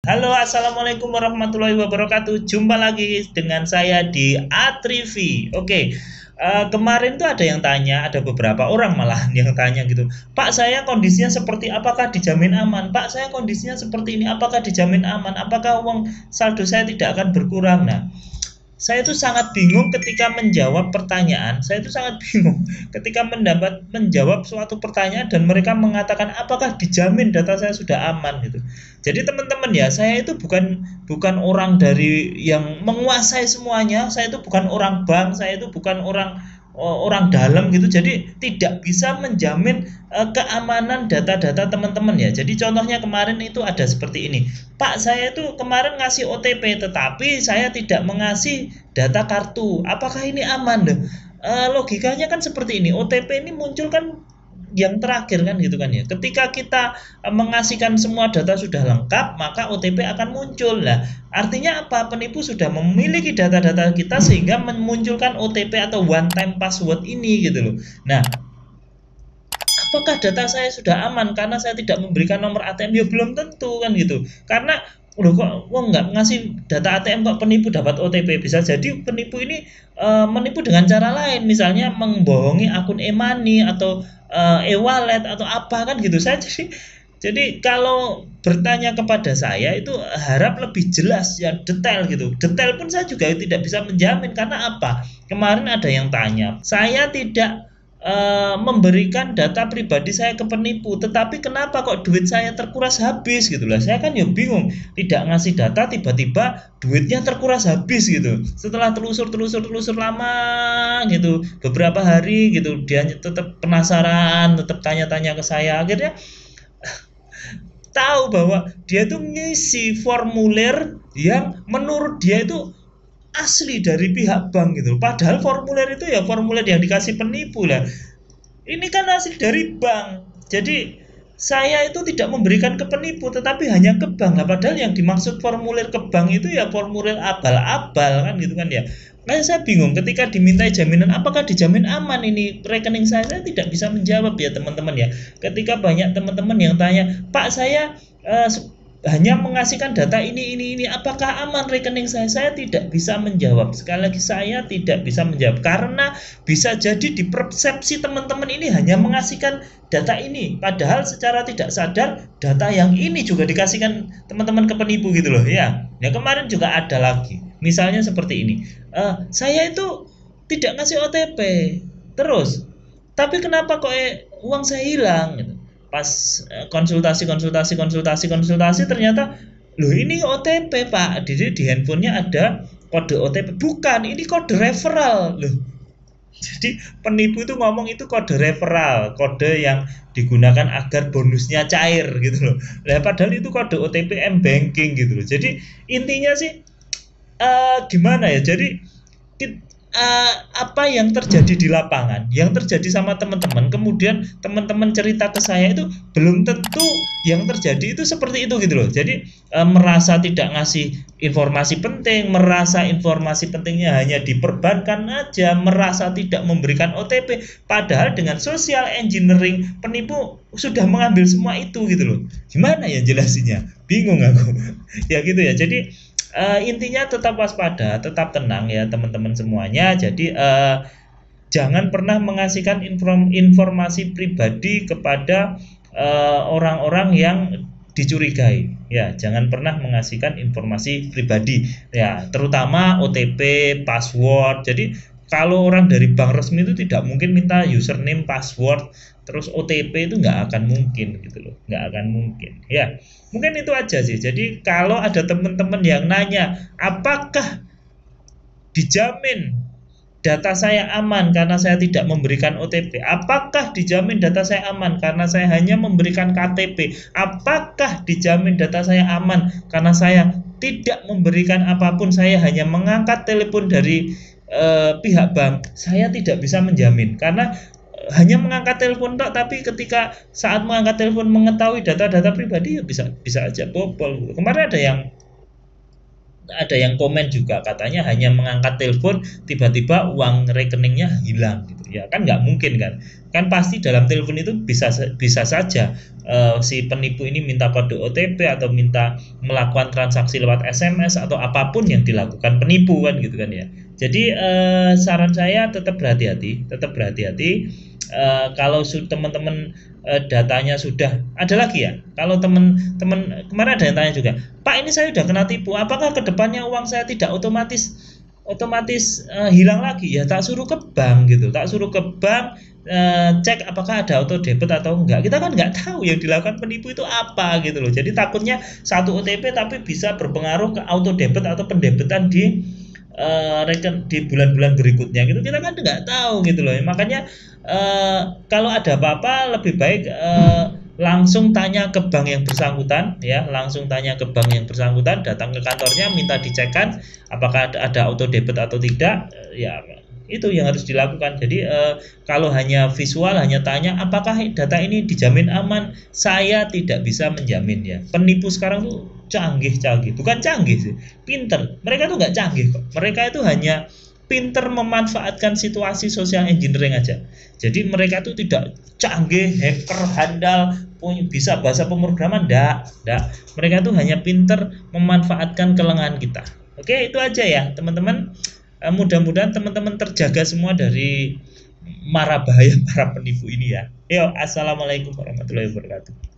Halo, assalamualaikum warahmatullahi wabarakatuh. Jumpa lagi dengan saya di Atrivi. Oke, kemarin tuh ada yang tanya, ada beberapa orang malah yang tanya gitu. Pak, saya kondisinya seperti apakah dijamin aman? Pak, saya kondisinya seperti ini, apakah dijamin aman? Apakah uang saldo saya tidak akan berkurang? Nah, saya itu sangat bingung ketika menjawab pertanyaan. Saya itu sangat bingung ketika menjawab suatu pertanyaan dan mereka mengatakan apakah dijamin data saya sudah aman gitu. Jadi teman-teman ya, saya itu bukan bukan orang dari yang menguasai semuanya. Saya itu bukan orang bank, saya itu bukan orang dalam gitu. Jadi tidak bisa menjamin keamanan data-data teman-teman ya. Jadi contohnya kemarin itu ada seperti ini. Pak, saya itu kemarin ngasih OTP tetapi saya tidak mengasih data kartu. Apakah ini aman loh? Logikanya kan seperti ini. OTP ini muncul kan yang terakhir kan gitu kan ya. Ketika kita mengasihkan semua data sudah lengkap, maka OTP akan muncul. Lah, artinya apa? Penipu sudah memiliki data-data kita sehingga memunculkan OTP atau one time password ini gitu loh. Nah, apakah data saya sudah aman karena saya tidak memberikan nomor ATM? Ya belum tentu kan gitu. Karena udah kok wong nggak ngasih data ATM kok penipu dapat OTP. Bisa jadi penipu ini menipu dengan cara lain, misalnya membohongi akun e-money atau e-wallet atau apa kan gitu. Jadi kalau bertanya kepada saya itu harap lebih jelas ya, detail gitu. Detail pun saya juga tidak bisa menjamin karena apa? Kemarin ada yang tanya, saya tidak memberikan data pribadi saya ke penipu, tetapi kenapa kok duit saya terkuras habis gitu lah. Saya kan ya bingung, tidak ngasih data tiba-tiba duitnya terkuras habis gitu. Setelah telusur lama gitu, beberapa hari gitu, dia tetap penasaran, tetap tanya-tanya ke saya. Akhirnya tahu bahwa dia tuh ngisi formulir yang menurut dia itu asli dari pihak bank gitu. Padahal formulir itu ya formulir yang dikasih penipu lah. Ini kan hasil dari bank. Jadi saya itu tidak memberikan ke penipu tetapi hanya ke bank. Lah padahal yang dimaksud formulir ke bank itu ya formulir abal-abal kan gitu kan ya. Nah, saya bingung ketika dimintai jaminan apakah dijamin aman ini rekening saya tidak bisa menjawab ya teman-teman ya. Ketika banyak teman-teman yang tanya, "Pak, saya eh, hanya mengasihkan data ini, apakah aman rekening saya tidak bisa menjawab. Sekali lagi saya tidak bisa menjawab karena bisa jadi di persepsi teman-teman ini hanya mengasihkan data ini, padahal secara tidak sadar data yang ini juga dikasihkan teman-teman ke penipu gitu loh ya. Ya kemarin juga ada lagi misalnya seperti ini, saya itu tidak ngasih OTP terus tapi kenapa kok uang saya hilang gitu. Pas konsultasi ternyata loh ini OTP Pak, di handphonenya ada kode OTP. Bukan, ini kode referral loh. Jadi penipu itu ngomong itu kode referral, kode yang digunakan agar bonusnya cair gitu loh. Nah, padahal itu kode OTP M-Banking gitu loh. Jadi intinya sih gimana ya? Jadi apa yang terjadi di lapangan, yang terjadi sama teman-teman, kemudian teman-teman cerita ke saya itu belum tentu yang terjadi itu seperti itu gitu loh. Jadi merasa tidak ngasih informasi penting, merasa informasi pentingnya hanya diperbankan aja, merasa tidak memberikan OTP, padahal dengan social engineering penipu sudah mengambil semua itu gitu loh. Gimana ya jelasinnya? Bingung aku. Ya gitu ya. Jadi intinya tetap waspada, tetap tenang ya teman-teman semuanya. Jadi jangan pernah mengasihkan informasi pribadi kepada orang-orang yang dicurigai. Ya, jangan pernah mengasihkan informasi pribadi. Ya, terutama OTP, password. Jadi kalau orang dari bank resmi itu tidak mungkin minta username, password, terus OTP itu nggak akan mungkin gitu loh, nggak akan mungkin. Ya, mungkin itu aja sih. Jadi kalau ada teman-teman yang nanya, apakah dijamin data saya aman karena saya tidak memberikan OTP? Apakah dijamin data saya aman karena saya hanya memberikan KTP? Apakah dijamin data saya aman karena saya tidak memberikan apapun, saya hanya mengangkat telepon dari pihak bank? Saya tidak bisa menjamin karena hanya mengangkat telepon tok, tapi ketika saat mengangkat telepon mengetahui data-data pribadi ya bisa bisa aja bobol. Kemarin ada yang komen juga katanya hanya mengangkat telepon tiba-tiba uang rekeningnya hilang gitu. gitu ya, kan nggak mungkin kan pasti dalam telepon itu bisa saja si penipu ini minta kode OTP atau minta melakukan transaksi lewat SMS atau apapun yang dilakukan penipu kan gitu kan ya. Jadi saran saya tetap berhati-hati, kalau teman-teman datanya sudah ada lagi ya. Kalau teman-teman kemarin ada yang tanya juga, Pak ini saya sudah kena tipu, apakah kedepannya uang saya tidak otomatis hilang lagi? Ya tak suruh ke bank gitu, cek apakah ada auto debit atau enggak. Kita kan nggak tahu yang dilakukan penipu itu apa gitu loh. Jadi takutnya satu OTP tapi bisa berpengaruh ke auto debit atau pendebitan di bulan-bulan berikutnya gitu, kita kan nggak tahu gitu loh. Makanya kalau ada apa-apa lebih baik langsung tanya ke bank yang bersangkutan ya, datang ke kantornya minta dicekkan apakah ada auto debit atau tidak. Ya itu yang harus dilakukan. Jadi kalau hanya visual, hanya tanya apakah data ini dijamin aman, saya tidak bisa menjamin ya. Penipu sekarang tuh canggih, bukan canggih sih, pinter. Mereka tuh nggak canggih kok, mereka itu hanya pinter memanfaatkan situasi social engineering aja. Jadi mereka tuh tidak canggih, hacker, handal, bisa bahasa pemrograman, enggak. Mereka tuh hanya pinter memanfaatkan kelengahan kita. Oke, itu aja ya teman-teman. Mudah-mudahan teman-teman terjaga semua dari mara bahaya para penipu ini ya. Yo, assalamualaikum warahmatullahi wabarakatuh.